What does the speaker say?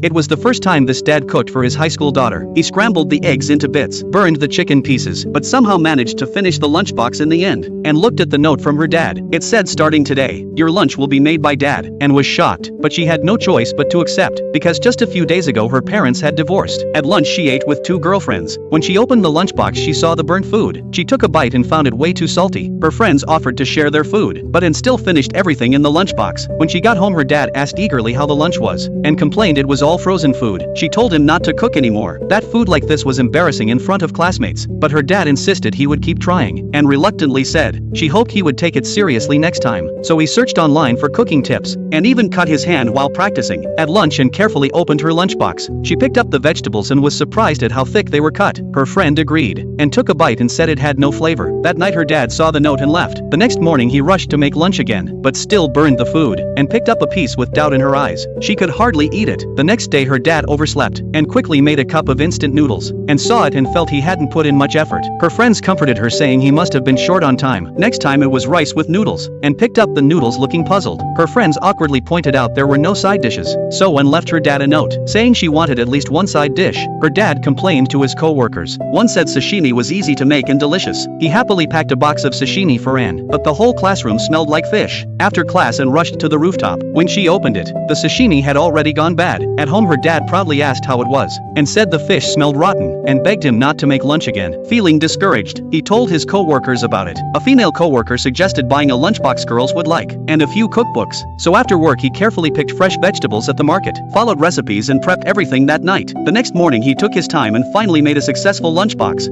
It was the first time this dad cooked for his high school daughter. He scrambled the eggs into bits, burned the chicken pieces, but somehow managed to finish the lunchbox in the end, and looked at the note from her dad. It said, "Starting today, your lunch will be made by dad," and was shocked, but she had no choice but to accept, because just a few days ago her parents had divorced. At lunch she ate with two girlfriends. When she opened the lunchbox she saw the burnt food. She took a bite and found it way too salty. Her friends offered to share their food, but still finished everything in the lunchbox. When she got home her dad asked eagerly how the lunch was, and complained it was all frozen food. She told him not to cook anymore. That food like this was embarrassing in front of classmates, but her dad insisted he would keep trying, and reluctantly said she hoped he would take it seriously next time. So he searched online for cooking tips, and even cut his hand while practicing. At lunch and carefully opened her lunchbox. She picked up the vegetables and was surprised at how thick they were cut. Her friend agreed, and took a bite and said it had no flavor. That night her dad saw the note and left. The next morning he rushed to make lunch again, but still burned the food, and picked up a piece with doubt in her eyes. She could hardly eat it. The next day her dad overslept, and quickly made a cup of instant noodles, and saw it and felt he hadn't put in much effort. Her friends comforted her saying he must have been short on time. Next time it was rice with noodles, and picked up the noodles looking puzzled. Her friends awkwardly pointed out there were no side dishes, so and left her dad a note, saying she wanted at least one side dish. Her dad complained to his co-workers. One said sashimi was easy to make and delicious. He happily packed a box of sashimi for Anne, but the whole classroom smelled like fish. After class Anne rushed to the rooftop. When she opened it, the sashimi had already gone bad. At home her dad proudly asked how it was, and said the fish smelled rotten, and begged him not to make lunch again. Feeling discouraged, he told his co-workers about it. A female co-worker suggested buying a lunchbox girls would like, and a few cookbooks. So after work he carefully picked fresh vegetables at the market, followed recipes and prepped everything that night. The next morning he took his time and finally made a successful lunchbox.